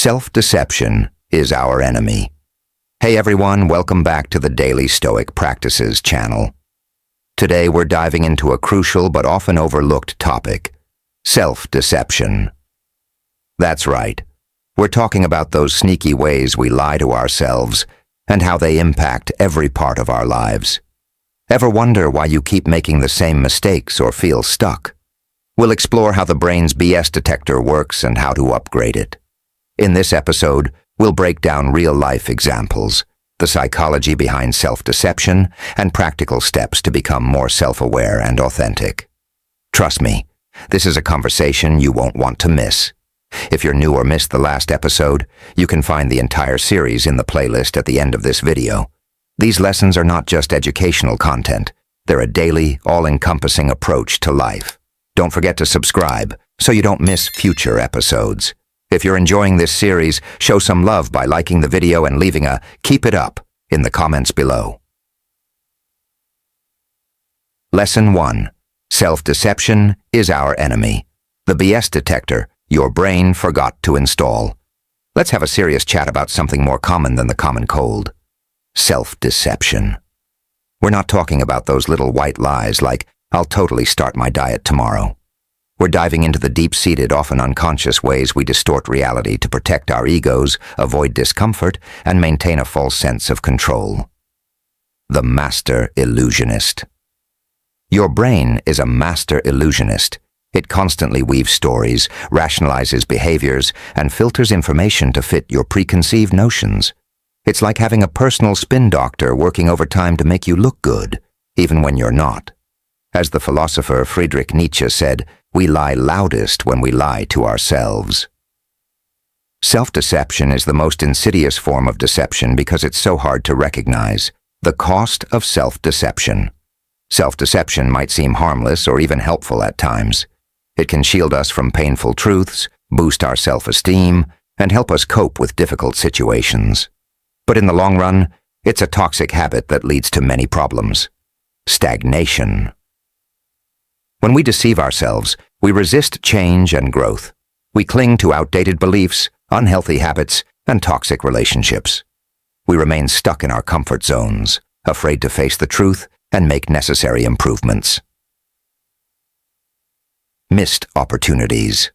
Self-deception is our enemy. Hey everyone, welcome back to the Daily Stoic Practices channel. Today we're diving into a crucial but often overlooked topic, self-deception. That's right. We're talking about those sneaky ways we lie to ourselves and how they impact every part of our lives. Ever wonder why you keep making the same mistakes or feel stuck? We'll explore how the brain's BS detector works and how to upgrade it. In this episode, we'll break down real-life examples, the psychology behind self-deception, and practical steps to become more self-aware and authentic. Trust me, this is a conversation you won't want to miss. If you're new or missed the last episode, you can find the entire series in the playlist at the end of this video. These lessons are not just educational content. They're a daily, all-encompassing approach to life. Don't forget to subscribe so you don't miss future episodes. If you're enjoying this series, show some love by liking the video and leaving a "keep it up" in the comments below. Lesson 1. Self-deception is our enemy. The BS detector your brain forgot to install. Let's have a serious chat about something more common than the common cold. Self-deception. We're not talking about those little white lies like, "I'll totally start my diet tomorrow." We're diving into the deep-seated, often unconscious ways we distort reality to protect our egos, avoid discomfort, and maintain a false sense of control. The master illusionist. Your brain is a master illusionist. It constantly weaves stories, rationalizes behaviors, and filters information to fit your preconceived notions. It's like having a personal spin doctor working overtime to make you look good, even when you're not. As the philosopher Friedrich Nietzsche said, we lie loudest when we lie to ourselves. Self-deception is the most insidious form of deception because it's so hard to recognize. The cost of self-deception. Self-deception might seem harmless or even helpful at times. It can shield us from painful truths, boost our self-esteem, and help us cope with difficult situations. But in the long run, it's a toxic habit that leads to many problems. Stagnation. When we deceive ourselves, we resist change and growth. We cling to outdated beliefs, unhealthy habits, and toxic relationships. We remain stuck in our comfort zones, afraid to face the truth and make necessary improvements. Missed opportunities.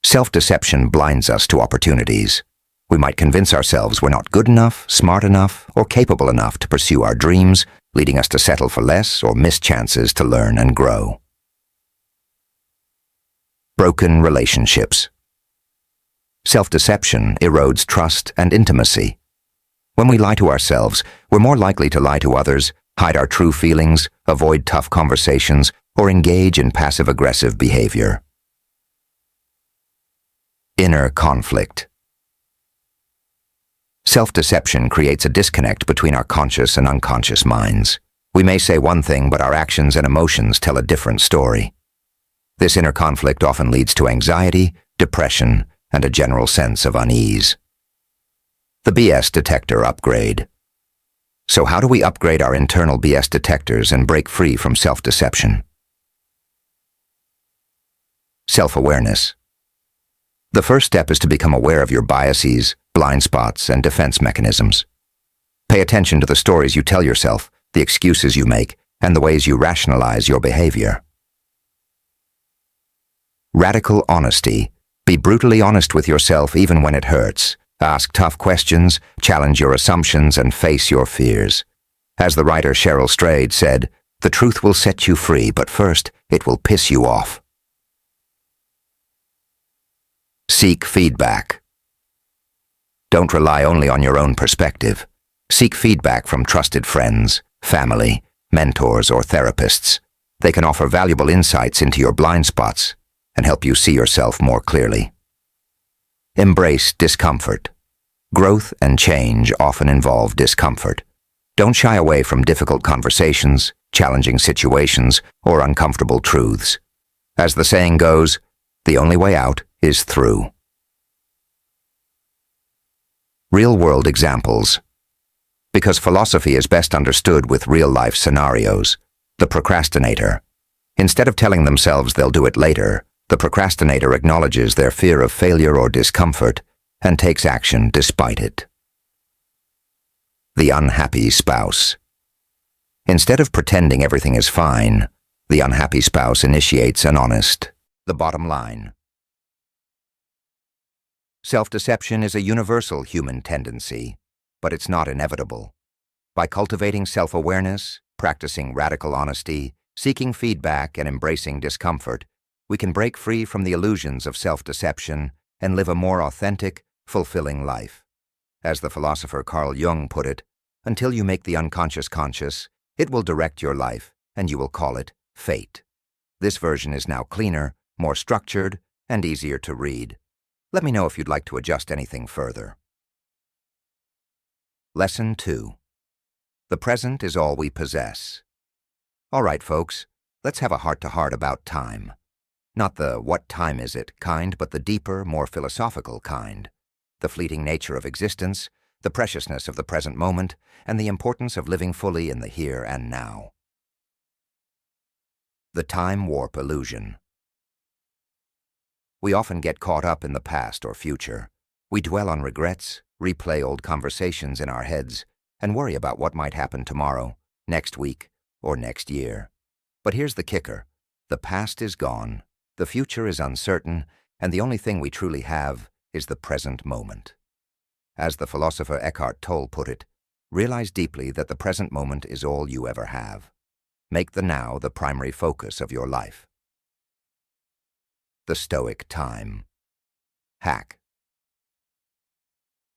Self-deception blinds us to opportunities. We might convince ourselves we're not good enough, smart enough, or capable enough to pursue our dreams, leading us to settle for less or miss chances to learn and grow. Broken relationships. Self-deception erodes trust and intimacy. When we lie to ourselves, we're more likely to lie to others, hide our true feelings, avoid tough conversations, or engage in passive-aggressive behavior. Inner conflict. Self-deception creates a disconnect between our conscious and unconscious minds. We may say one thing, but our actions and emotions tell a different story. This inner conflict often leads to anxiety, depression, and a general sense of unease. The BS detector upgrade. So how do we upgrade our internal BS detectors and break free from self-deception? Self-awareness. The first step is to become aware of your biases, blind spots, and defense mechanisms. Pay attention to the stories you tell yourself, the excuses you make, and the ways you rationalize your behavior. Radical honesty. Be brutally honest with yourself even when it hurts. Ask tough questions, challenge your assumptions, and face your fears. As the writer Cheryl Strayed said, "The truth will set you free, but first, it will piss you off." Seek feedback. Don't rely only on your own perspective. Seek feedback from trusted friends, family, mentors, or therapists. They can offer valuable insights into your blind spots and help you see yourself more clearly. Embrace discomfort. Growth and change often involve discomfort. Don't shy away from difficult conversations, challenging situations, or uncomfortable truths. As the saying goes, the only way out is through. Real-world examples. Because philosophy is best understood with real-life scenarios. The procrastinator. Instead of telling themselves they'll do it later, the procrastinator acknowledges their fear of failure or discomfort and takes action despite it. The unhappy spouse. Instead of pretending everything is fine, the unhappy spouse initiates an honest. The bottom line. Self-deception is a universal human tendency, but it's not inevitable. By cultivating self-awareness, practicing radical honesty, seeking feedback, and embracing discomfort, we can break free from the illusions of self-deception and live a more authentic, fulfilling life. As the philosopher Carl Jung put it, until you make the unconscious conscious, it will direct your life, and you will call it fate. This version is now cleaner, more structured, and easier to read. Let me know if you'd like to adjust anything further. Lesson 2. The present is all we possess. All right, folks, let's have a heart-to-heart about time. Not the what time is it kind, but the deeper, more philosophical kind. The fleeting nature of existence, the preciousness of the present moment, and the importance of living fully in the here and now. The time warp illusion. We often get caught up in the past or future. We dwell on regrets, replay old conversations in our heads, and worry about what might happen tomorrow, next week, or next year. But here's the kicker. The past is gone, the future is uncertain, and the only thing we truly have is the present moment. As the philosopher Eckhart Tolle put it, realize deeply that the present moment is all you ever have. Make the now the primary focus of your life. The Stoic time. Hack.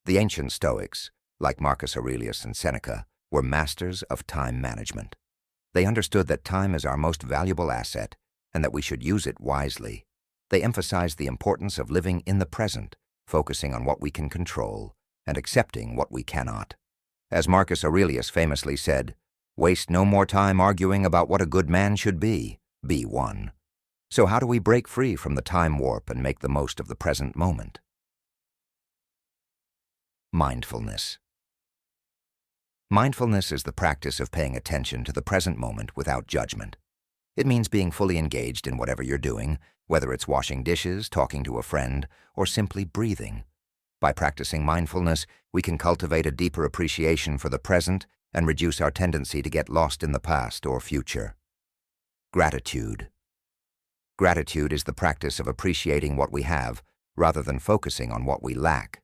The ancient Stoics, like Marcus Aurelius and Seneca, were masters of time management. They understood that time is our most valuable asset and that we should use it wisely. They emphasized the importance of living in the present, focusing on what we can control and accepting what we cannot. As Marcus Aurelius famously said, "Waste no more time arguing about what a good man should be one." So how do we break free from the time warp and make the most of the present moment? Mindfulness. Mindfulness is the practice of paying attention to the present moment without judgment. It means being fully engaged in whatever you're doing, whether it's washing dishes, talking to a friend, or simply breathing. By practicing mindfulness, we can cultivate a deeper appreciation for the present and reduce our tendency to get lost in the past or future. Gratitude. Gratitude is the practice of appreciating what we have rather than focusing on what we lack.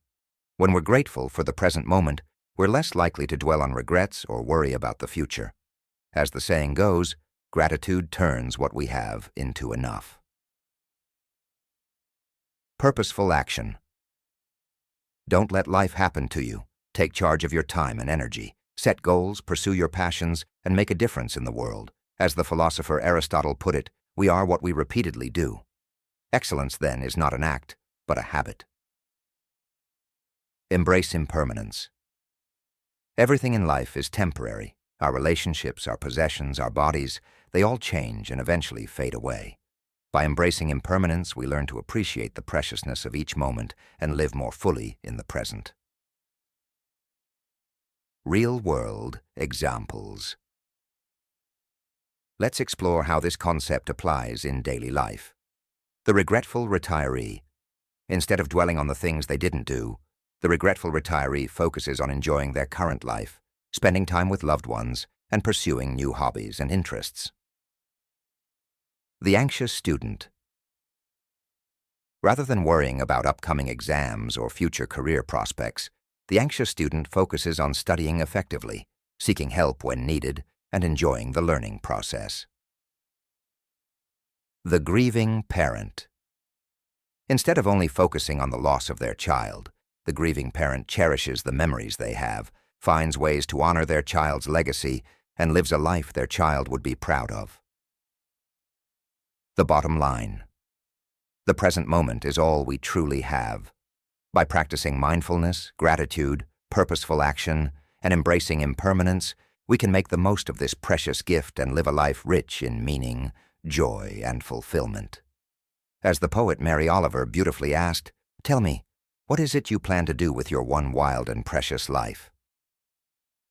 When we're grateful for the present moment, we're less likely to dwell on regrets or worry about the future. As the saying goes, gratitude turns what we have into enough. Purposeful action. Don't let life happen to you. Take charge of your time and energy. Set goals, pursue your passions, and make a difference in the world. As the philosopher Aristotle put it, we are what we repeatedly do. Excellence, then, is not an act, but a habit. Embrace impermanence. Everything in life is temporary. Our relationships, our possessions, our bodies, they all change and eventually fade away. By embracing impermanence, we learn to appreciate the preciousness of each moment and live more fully in the present. Real-world examples. Let's explore how this concept applies in daily life. The regretful retiree. Instead of dwelling on the things they didn't do, the regretful retiree focuses on enjoying their current life, spending time with loved ones, and pursuing new hobbies and interests. The anxious student. Rather than worrying about upcoming exams or future career prospects, the anxious student focuses on studying effectively, seeking help when needed, and enjoying the learning process. The grieving parent. Instead of only focusing on the loss of their child, the grieving parent cherishes the memories they have, finds ways to honor their child's legacy, and lives a life their child would be proud of. The bottom line. The present moment is all we truly have. By practicing mindfulness, gratitude, purposeful action, and embracing impermanence, we can make the most of this precious gift and live a life rich in meaning, joy, and fulfillment. As the poet Mary Oliver beautifully asked, "Tell me, what is it you plan to do with your one wild and precious life?"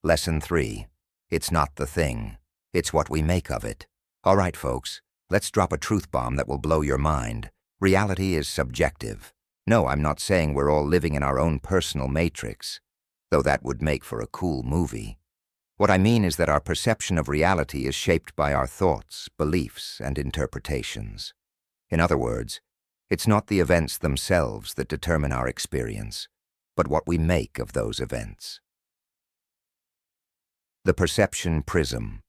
Lesson 3. It's not the thing. It's what we make of it. All right, folks, let's drop a truth bomb that will blow your mind. Reality is subjective. No, I'm not saying we're all living in our own personal matrix, though that would make for a cool movie. What I mean is that our perception of reality is shaped by our thoughts, beliefs, and interpretations. In other words, it's not the events themselves that determine our experience, but what we make of those events. The perception prism.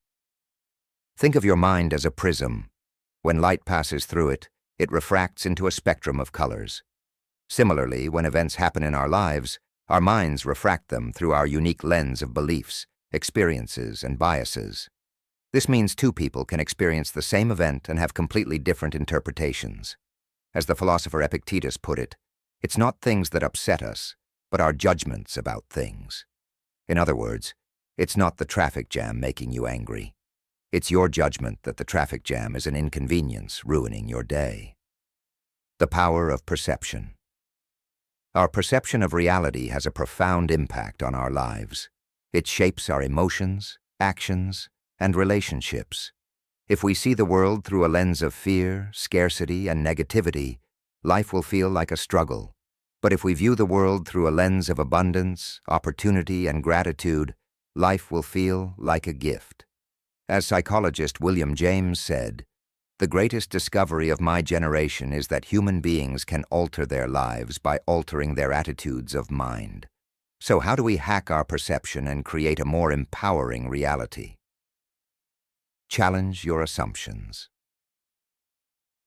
Think of your mind as a prism. When light passes through it, it refracts into a spectrum of colors. Similarly, when events happen in our lives, our minds refract them through our unique lens of beliefs, experiences, and biases. This means two people can experience the same event and have completely different interpretations. As the philosopher Epictetus put it, it's not things that upset us, but our judgments about things. In other words, it's not the traffic jam making you angry. It's your judgment that the traffic jam is an inconvenience ruining your day. The power of perception. Our perception of reality has a profound impact on our lives. It shapes our emotions, actions, and relationships. If we see the world through a lens of fear, scarcity, and negativity, life will feel like a struggle. But if we view the world through a lens of abundance, opportunity, and gratitude, life will feel like a gift. As psychologist William James said, "The greatest discovery of my generation is that human beings can alter their lives by altering their attitudes of mind." So how do we hack our perception and create a more empowering reality? Challenge your assumptions.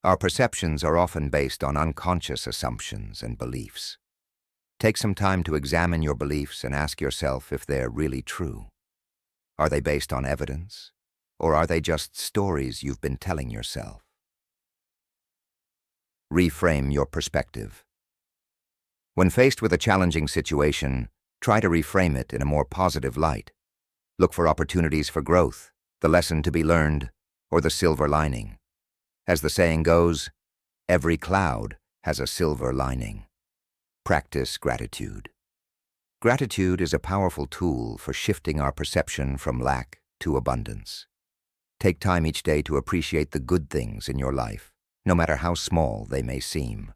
Our perceptions are often based on unconscious assumptions and beliefs. Take some time to examine your beliefs and ask yourself if they're really true. Are they based on evidence, or are they just stories you've been telling yourself? Reframe your perspective. When faced with a challenging situation, try to reframe it in a more positive light. Look for opportunities for growth, the lesson to be learned, or the silver lining. As the saying goes, every cloud has a silver lining. Practice gratitude. Gratitude is a powerful tool for shifting our perception from lack to abundance. Take time each day to appreciate the good things in your life, no matter how small they may seem.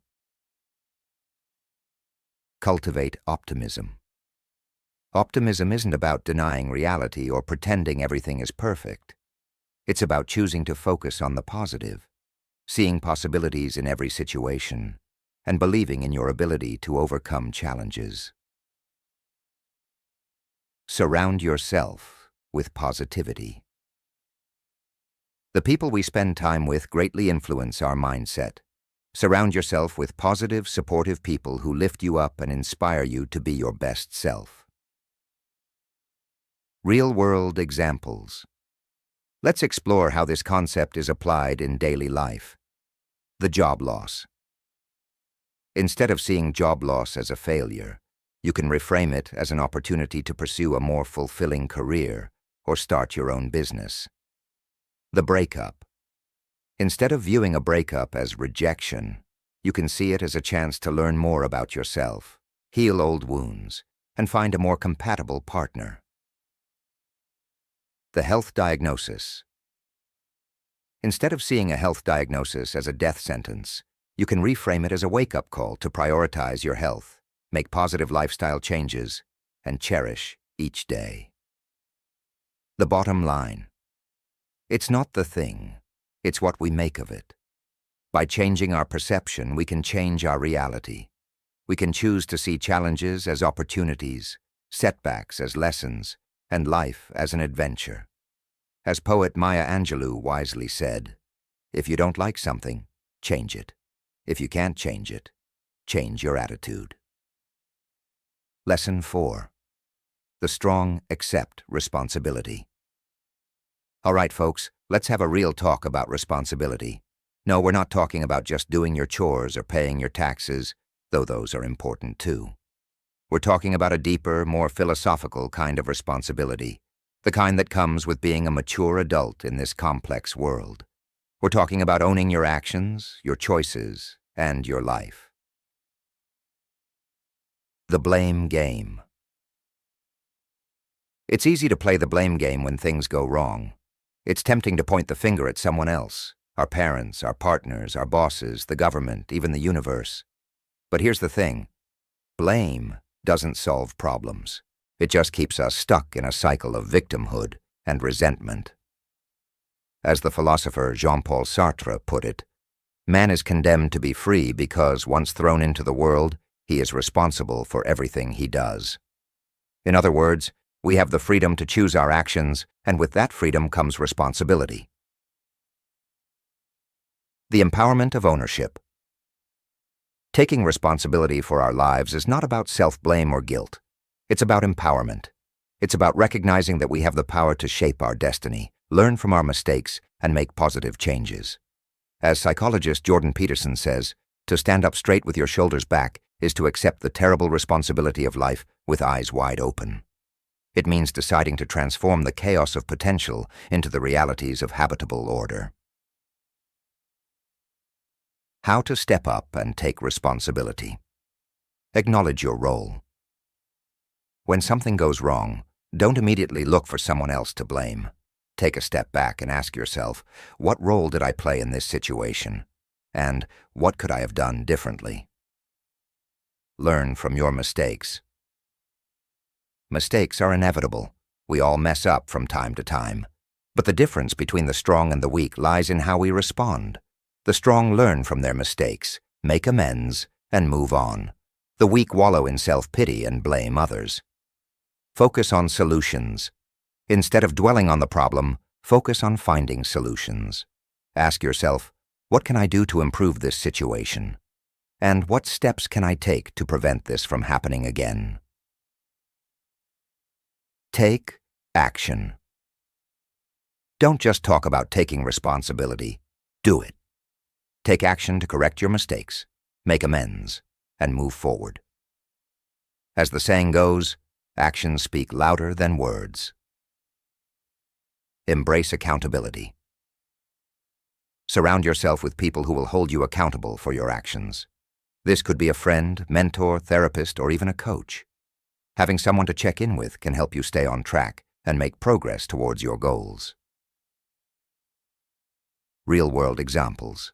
Cultivate optimism. Optimism isn't about denying reality or pretending everything is perfect. It's about choosing to focus on the positive, seeing possibilities in every situation, and believing in your ability to overcome challenges. Surround yourself with positivity. The people we spend time with greatly influence our mindset. Surround yourself with positive, supportive people who lift you up and inspire you to be your best self. Real-world examples. Let's explore how this concept is applied in daily life. The job loss. Instead of seeing job loss as a failure, you can reframe it as an opportunity to pursue a more fulfilling career or start your own business. The breakup. Instead of viewing a breakup as rejection, you can see it as a chance to learn more about yourself, heal old wounds, and find a more compatible partner. The health diagnosis. Instead of seeing a health diagnosis as a death sentence, you can reframe it as a wake-up call to prioritize your health, make positive lifestyle changes, and cherish each day. The bottom line. It's not the thing, it's what we make of it. By changing our perception, we can change our reality. We can choose to see challenges as opportunities, setbacks as lessons, and life as an adventure. As poet Maya Angelou wisely said, "If you don't like something, change it. If you can't change it, change your attitude." Lesson 4. The strong accept responsibility. All right, folks, let's have a real talk about responsibility. No, we're not talking about just doing your chores or paying your taxes, though those are important too. We're talking about a deeper, more philosophical kind of responsibility, the kind that comes with being a mature adult in this complex world. We're talking about owning your actions, your choices, and your life. The blame game. It's easy to play the blame game when things go wrong. It's tempting to point the finger at someone else, our parents, our partners, our bosses, the government, even the universe. But here's the thing. Blame doesn't solve problems. It just keeps us stuck in a cycle of victimhood and resentment. As the philosopher Jean-Paul Sartre put it, man is condemned to be free because, once thrown into the world, he is responsible for everything he does. In other words, we have the freedom to choose our actions, and with that freedom comes responsibility. The empowerment of ownership. Taking responsibility for our lives is not about self-blame or guilt. It's about empowerment. It's about recognizing that we have the power to shape our destiny, learn from our mistakes, and make positive changes. As psychologist Jordan Peterson says, to stand up straight with your shoulders back is to accept the terrible responsibility of life with eyes wide open. It means deciding to transform the chaos of potential into the realities of habitable order. How to step up and take responsibility. Acknowledge your role. When something goes wrong, don't immediately look for someone else to blame. Take a step back and ask yourself, what role did I play in this situation? And what could I have done differently? Learn from your mistakes. Mistakes are inevitable. We all mess up from time to time. But the difference between the strong and the weak lies in how we respond. The strong learn from their mistakes, make amends, and move on. The weak wallow in self-pity and blame others. Focus on solutions. Instead of dwelling on the problem, focus on finding solutions. Ask yourself, what can I do to improve this situation? And what steps can I take to prevent this from happening again? Take action. Don't just talk about taking responsibility. Do it. Take action to correct your mistakes, make amends, and move forward. As the saying goes, actions speak louder than words. Embrace accountability. Surround yourself with people who will hold you accountable for your actions. This could be a friend, mentor, therapist, or even a coach. Having someone to check in with can help you stay on track and make progress towards your goals. Real-world examples.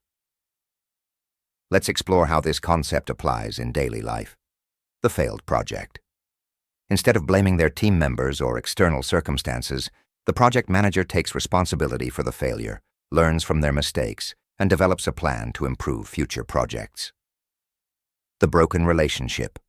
Let's explore how this concept applies in daily life. The failed project. Instead of blaming their team members or external circumstances, the project manager takes responsibility for the failure, learns from their mistakes, and develops a plan to improve future projects. The broken relationship.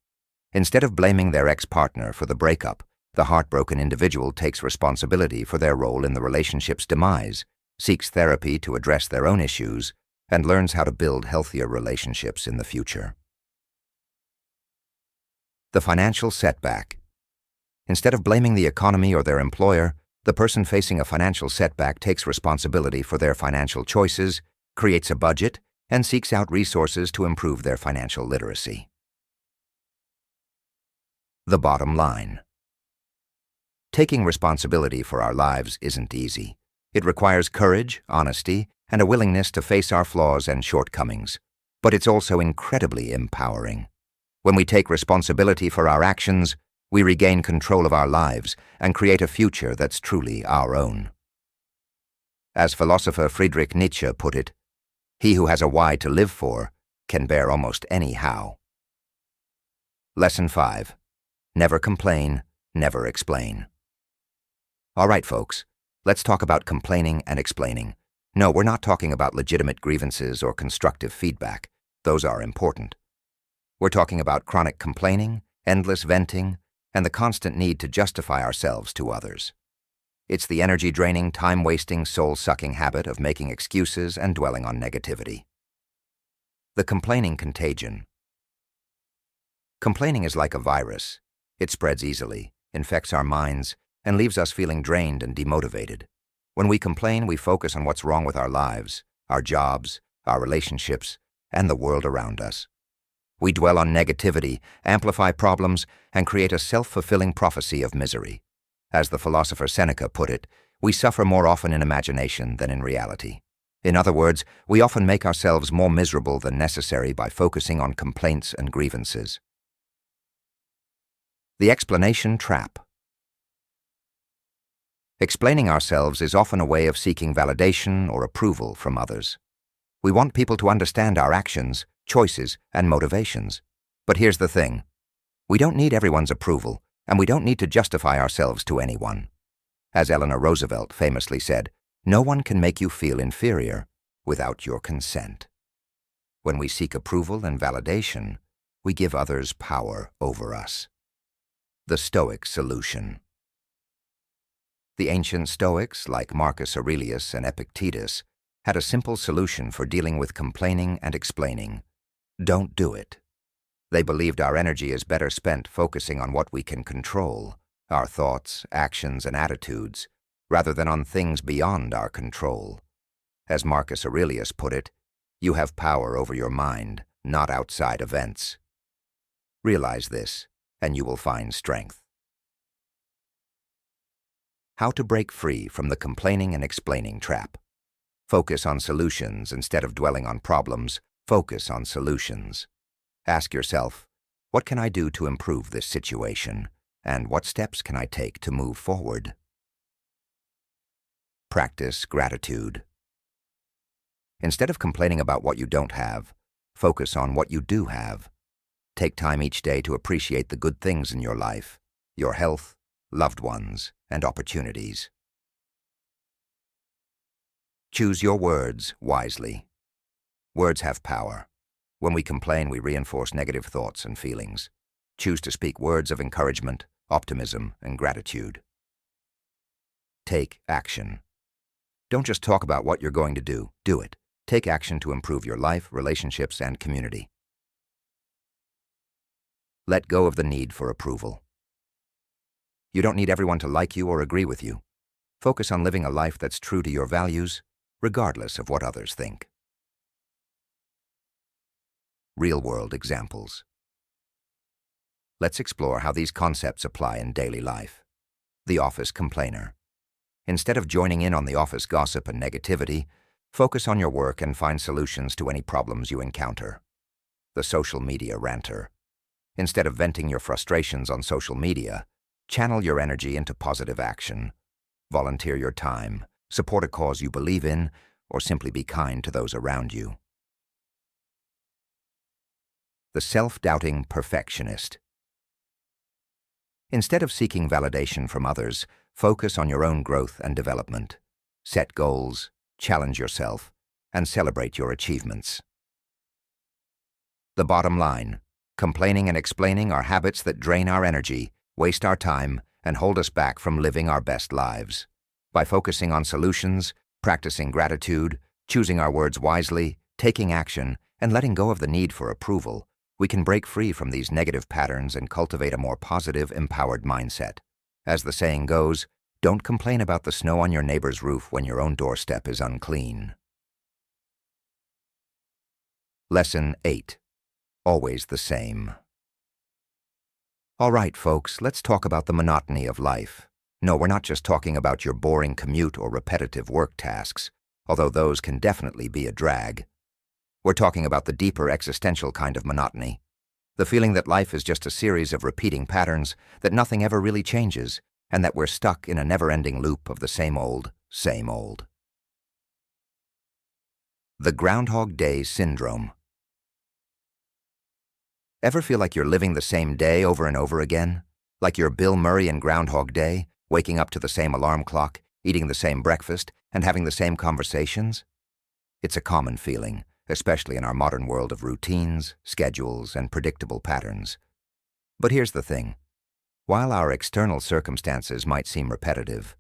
Instead of blaming their ex-partner for the breakup, the heartbroken individual takes responsibility for their role in the relationship's demise, seeks therapy to address their own issues, and learns how to build healthier relationships in the future. The financial setback. Instead of blaming the economy or their employer, the person facing a financial setback takes responsibility for their financial choices, creates a budget, and seeks out resources to improve their financial literacy. The bottom line. Taking responsibility for our lives isn't easy. It requires courage, honesty, and a willingness to face our flaws and shortcomings. But it's also incredibly empowering. When we take responsibility for our actions, we regain control of our lives and create a future that's truly our own. As philosopher Friedrich Nietzsche put it, he who has a why to live for can bear almost any how. Lesson 5. Never complain, never explain. All right, folks, let's talk about complaining and explaining. No, we're not talking about legitimate grievances or constructive feedback. Those are important. We're talking about chronic complaining, endless venting, and the constant need to justify ourselves to others. It's the energy-draining, time-wasting, soul-sucking habit of making excuses and dwelling on negativity. The complaining contagion. Complaining is like a virus. It spreads easily, infects our minds, and leaves us feeling drained and demotivated. When we complain, we focus on what's wrong with our lives, our jobs, our relationships, and the world around us. We dwell on negativity, amplify problems, and create a self-fulfilling prophecy of misery. As the philosopher Seneca put it, we suffer more often in imagination than in reality. In other words, we often make ourselves more miserable than necessary by focusing on complaints and grievances. The explanation trap. Explaining ourselves is often a way of seeking validation or approval from others. We want people to understand our actions, choices, and motivations. But here's the thing. We don't need everyone's approval, and we don't need to justify ourselves to anyone. As Eleanor Roosevelt famously said, no one can make you feel inferior without your consent. When we seek approval and validation, we give others power over us. The Stoic solution. The ancient Stoics, like Marcus Aurelius and Epictetus, had a simple solution for dealing with complaining and explaining. Don't do it. They believed our energy is better spent focusing on what we can control, our thoughts, actions, and attitudes, rather than on things beyond our control. As Marcus Aurelius put it, you have power over your mind, not outside events. Realize this, and you will find strength. How to break free from the complaining and explaining trap. Focus on solutions instead of dwelling on problems. Focus on solutions. Ask yourself, what can I do to improve this situation? And what steps can I take to move forward? Practice gratitude. Instead of complaining about what you don't have, focus on what you do have. Take time each day to appreciate the good things in your life, your health, loved ones, and opportunities. Choose your words wisely. Words have power. When we complain, we reinforce negative thoughts and feelings. Choose to speak words of encouragement, optimism, and gratitude. Take action. Don't just talk about what you're going to do. Do it. Take action to improve your life, relationships, and community. Let go of the need for approval. You don't need everyone to like you or agree with you. Focus on living a life that's true to your values, regardless of what others think. Real-world examples. Let's explore how these concepts apply in daily life. The office complainer. Instead of joining in on the office gossip and negativity, focus on your work and find solutions to any problems you encounter. The social media ranter. Instead of venting your frustrations on social media, channel your energy into positive action. Volunteer your time, support a cause you believe in, or simply be kind to those around you. The self-doubting perfectionist. Instead of seeking validation from others, focus on your own growth and development. Set goals, challenge yourself, and celebrate your achievements. The bottom line: complaining and explaining are habits that drain our energy, waste our time, and hold us back from living our best lives. By focusing on solutions, practicing gratitude, choosing our words wisely, taking action, and letting go of the need for approval, we can break free from these negative patterns and cultivate a more positive, empowered mindset. As the saying goes, don't complain about the snow on your neighbor's roof when your own doorstep is unclean. Lesson 8. Always the same. All right, folks, let's talk about the monotony of life. No, we're not just talking about your boring commute or repetitive work tasks, although those can definitely be a drag. We're talking about the deeper existential kind of monotony. The feeling that life is just a series of repeating patterns, that nothing ever really changes, and that we're stuck in a never-ending loop of the same old, same old. The Groundhog Day syndrome. Ever feel like you're living the same day over and over again? Like you're Bill Murray in Groundhog Day, waking up to the same alarm clock, eating the same breakfast, and having the same conversations? It's a common feeling, especially in our modern world of routines, schedules, and predictable patterns. But here's the thing. While our external circumstances might seem repetitive,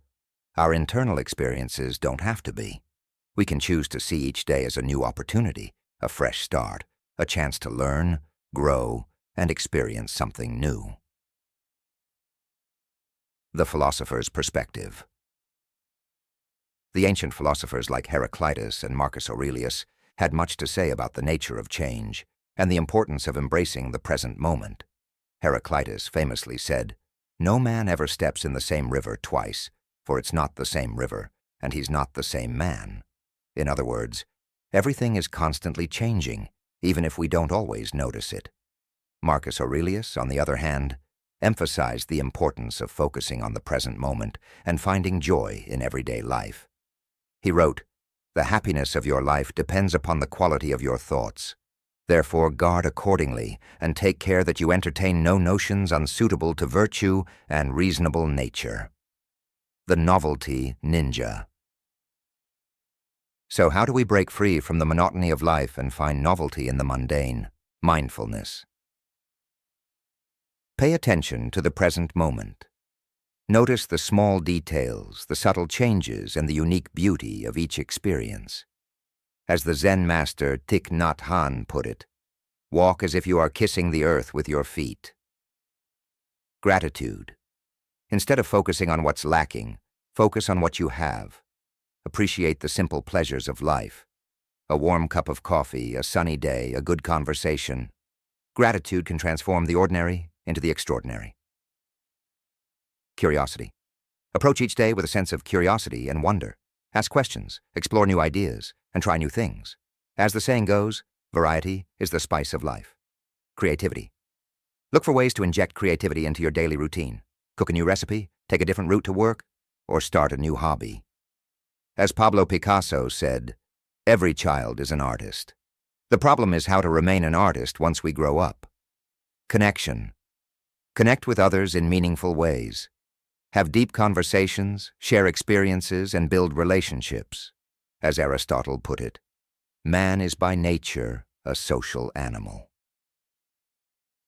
our internal experiences don't have to be. We can choose to see each day as a new opportunity, a fresh start, a chance to learn, grow, and experience something new. The philosopher's perspective. The ancient philosophers like Heraclitus and Marcus Aurelius had much to say about the nature of change and the importance of embracing the present moment. Heraclitus famously said, "No man ever steps in the same river twice, for it's not the same river, and he's not the same man." In other words, everything is constantly changing, even if we don't always notice it. Marcus Aurelius, on the other hand, emphasized the importance of focusing on the present moment and finding joy in everyday life. He wrote, "The happiness of your life depends upon the quality of your thoughts. Therefore guard accordingly, and take care that you entertain no notions unsuitable to virtue and reasonable nature. The Novelty Ninja. So how do we break free from the monotony of life and find novelty in the mundane? Mindfulness. Pay attention to the present moment. Notice the small details, the subtle changes, and the unique beauty of each experience. As the Zen master Thich Nhat Hanh put it, walk as if you are kissing the earth with your feet. Gratitude. Instead of focusing on what's lacking, focus on what you have. Appreciate the simple pleasures of life. A warm cup of coffee, a sunny day, a good conversation. Gratitude can transform the ordinary into the extraordinary. Curiosity. Approach each day with a sense of curiosity and wonder. Ask questions, explore new ideas, and try new things. As the saying goes, variety is the spice of life. Creativity. Look for ways to inject creativity into your daily routine. Cook a new recipe, take a different route to work, or start a new hobby. As Pablo Picasso said, every child is an artist. The problem is how to remain an artist once we grow up. Connection. Connect with others in meaningful ways. Have deep conversations, share experiences, and build relationships. As Aristotle put it, man is by nature a social animal.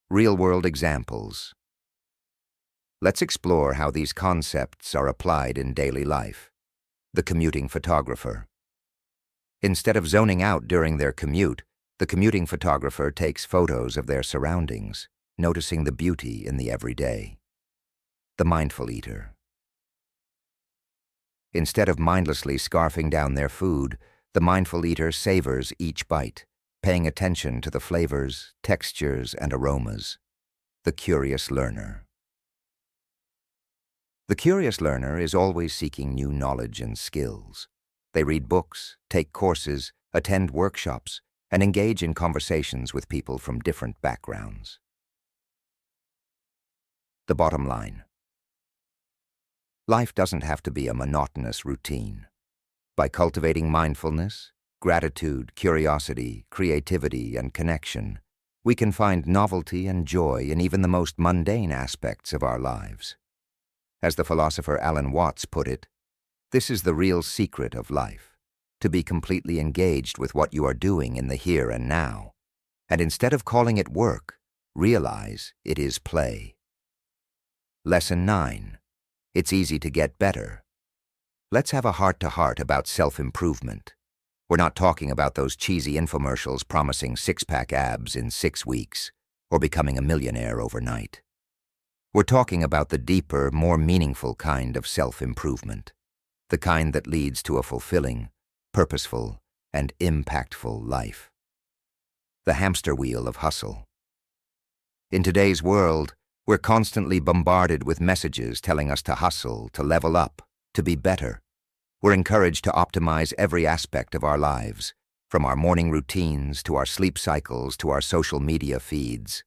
Real-world examples. Let's explore how these concepts are applied in daily life. The commuting photographer. Instead of zoning out during their commute, the commuting photographer takes photos of their surroundings, noticing the beauty in the everyday. The mindful eater. Instead of mindlessly scarfing down their food, the mindful eater savors each bite, paying attention to the flavors, textures, and aromas. The curious learner. The curious learner is always seeking new knowledge and skills. They read books, take courses, attend workshops, and engage in conversations with people from different backgrounds. The bottom line. Life doesn't have to be a monotonous routine. By cultivating mindfulness, gratitude, curiosity, creativity, and connection, we can find novelty and joy in even the most mundane aspects of our lives. As the philosopher Alan Watts put it, this is the real secret of life, to be completely engaged with what you are doing in the here and now, and instead of calling it work, realize it is play. Lesson 9. It's easy to get better. Let's have a heart-to-heart about self-improvement. We're not talking about those cheesy infomercials promising six-pack abs in 6 weeks or becoming a millionaire overnight. We're talking about the deeper, more meaningful kind of self-improvement, the kind that leads to a fulfilling, purposeful, and impactful life. The hamster wheel of hustle. In today's world, we're constantly bombarded with messages telling us to hustle, to level up, to be better. We're encouraged to optimize every aspect of our lives, from our morning routines to our sleep cycles to our social media feeds.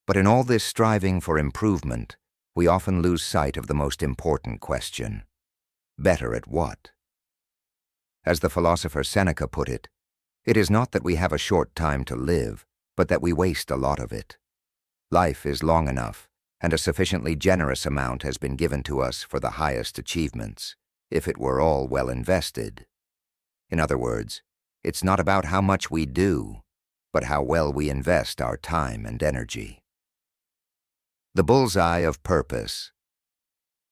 But in all this striving for improvement, we often lose sight of the most important question. Better at what? As the philosopher Seneca put it, it is not that we have a short time to live, but that we waste a lot of it. Life is long enough, and a sufficiently generous amount has been given to us for the highest achievements, if it were all well invested. In other words, it's not about how much we do, but how well we invest our time and energy. The bullseye of purpose.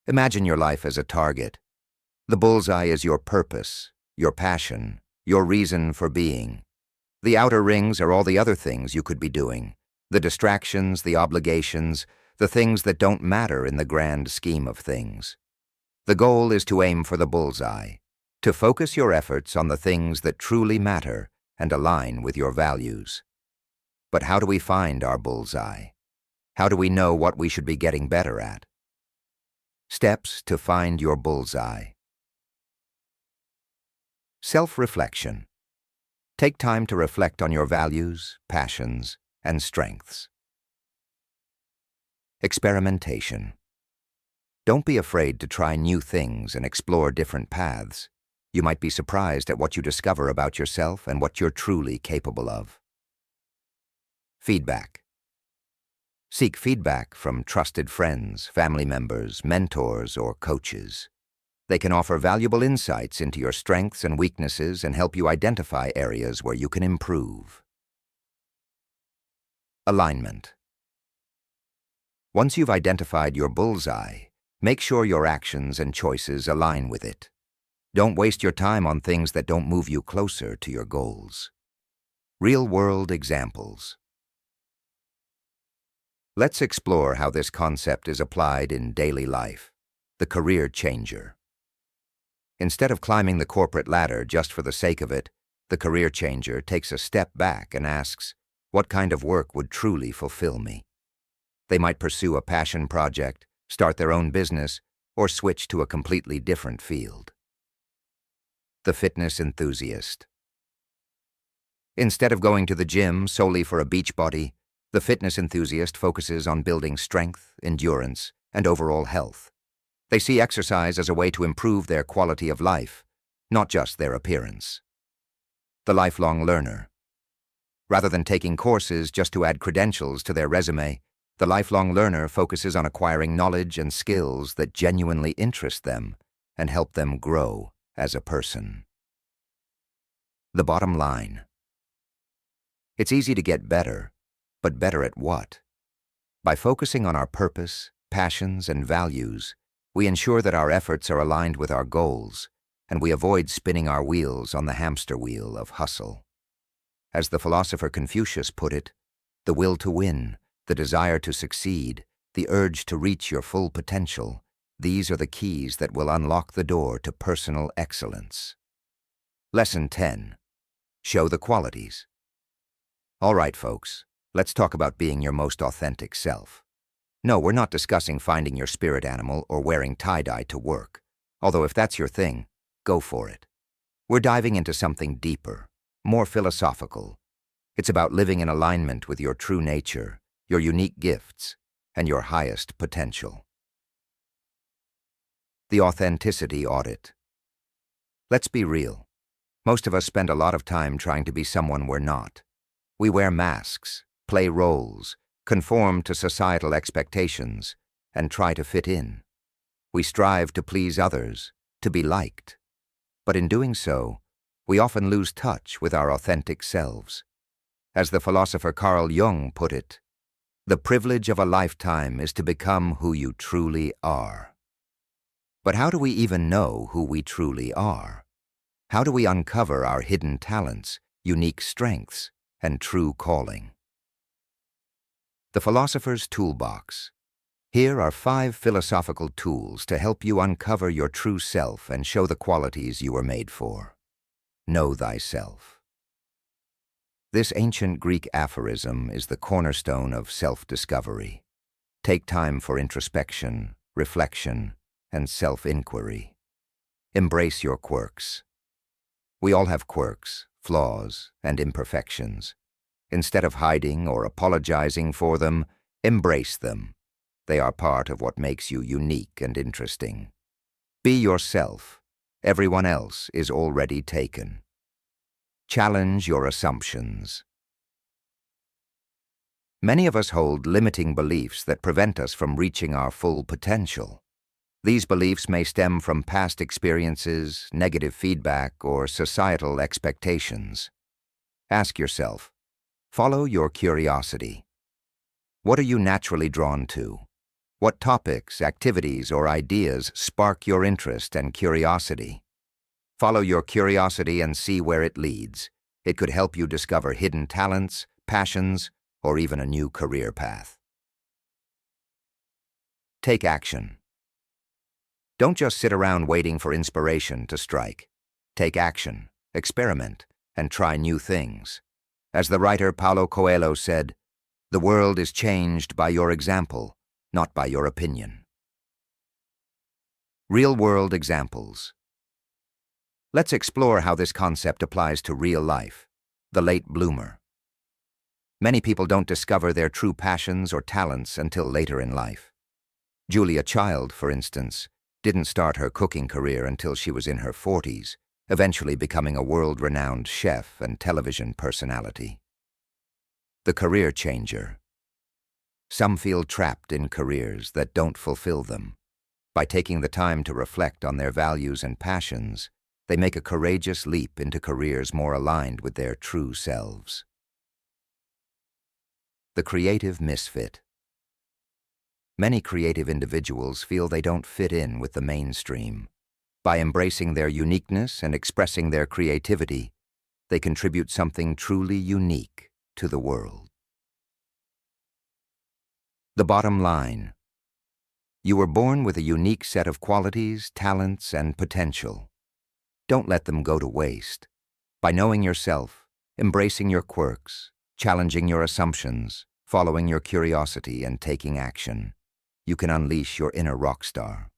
Imagine your life as a target. The bullseye is your purpose, your passion, your reason for being. The outer rings are all the other things you could be doing, the distractions, the obligations, the things that don't matter in the grand scheme of things. The goal is to aim for the bullseye, to focus your efforts on the things that truly matter and align with your values. But how do we find our bullseye? How do we know what we should be getting better at? Steps to find your bullseye. Self-reflection. Take time to reflect on your values, passions, and strengths. Experimentation. Don't be afraid to try new things and explore different paths. You might be surprised at what you discover about yourself and what you're truly capable of. Feedback. Seek feedback from trusted friends, family members, mentors, or coaches. They can offer valuable insights into your strengths and weaknesses and help you identify areas where you can improve. Alignment. Once you've identified your bullseye, make sure your actions and choices align with it. Don't waste your time on things that don't move you closer to your goals. Real-world examples. Let's explore how this concept is applied in daily life. The career changer. Instead of climbing the corporate ladder just for the sake of it, the career changer takes a step back and asks, what kind of work would truly fulfill me? They might pursue a passion project, start their own business, or switch to a completely different field. The fitness enthusiast. Instead of going to the gym solely for a beach body, the fitness enthusiast focuses on building strength, endurance, and overall health. They see exercise as a way to improve their quality of life, not just their appearance. The lifelong learner. Rather than taking courses just to add credentials to their resume, the lifelong learner focuses on acquiring knowledge and skills that genuinely interest them and help them grow as a person. The bottom line. It's easy to get better, but better at what? By focusing on our purpose, passions, and values, we ensure that our efforts are aligned with our goals, and we avoid spinning our wheels on the hamster wheel of hustle. As the philosopher Confucius put it, the will to win, the desire to succeed, the urge to reach your full potential, these are the keys that will unlock the door to personal excellence. Lesson 10. Show the qualities. All right, folks, let's talk about being your most authentic self. No, we're not discussing finding your spirit animal or wearing tie-dye to work, although if that's your thing, go for it. We're diving into something deeper, more philosophical. It's about living in alignment with your true nature, your unique gifts, and your highest potential. The authenticity audit. Let's be real. Most of us spend a lot of time trying to be someone we're not. We wear masks, play roles, conform to societal expectations, and try to fit in. We strive to please others, to be liked. But in doing so, we often lose touch with our authentic selves. As the philosopher Carl Jung put it, the privilege of a lifetime is to become who you truly are. But how do we even know who we truly are? How do we uncover our hidden talents, unique strengths, and true calling? The Philosopher's Toolbox. Here are 5 philosophical tools to help you uncover your true self and show the qualities you were made for. Know thyself. This ancient Greek aphorism is the cornerstone of self-discovery. Take time for introspection, reflection, and self-inquiry. Embrace your quirks. We all have quirks, flaws, and imperfections. Instead of hiding or apologizing for them, embrace them. They are part of what makes you unique and interesting. Be yourself. Everyone else is already taken. Challenge your assumptions. Many of us hold limiting beliefs that prevent us from reaching our full potential. These beliefs may stem from past experiences, negative feedback, or societal expectations. Ask yourself, follow your curiosity. What are you naturally drawn to? What topics, activities, or ideas spark your interest and curiosity? Follow your curiosity and see where it leads. It could help you discover hidden talents, passions, or even a new career path. Take action. Don't just sit around waiting for inspiration to strike. Take action, experiment, and try new things. As the writer Paulo Coelho said, "The world is changed by your example, not by your opinion." Real-world examples. Let's explore how this concept applies to real life. The late bloomer. Many people don't discover their true passions or talents until later in life. Julia Child, for instance, didn't start her cooking career until she was in her 40s, eventually becoming a world-renowned chef and television personality. The career changer. Some feel trapped in careers that don't fulfill them. By taking the time to reflect on their values and passions, they make a courageous leap into careers more aligned with their true selves. The creative misfit. Many creative individuals feel they don't fit in with the mainstream. By embracing their uniqueness and expressing their creativity, they contribute something truly unique to the world. The bottom line. You were born with a unique set of qualities, talents, and potential. Don't let them go to waste. By knowing yourself, embracing your quirks, challenging your assumptions, following your curiosity, and taking action, you can unleash your inner rock star.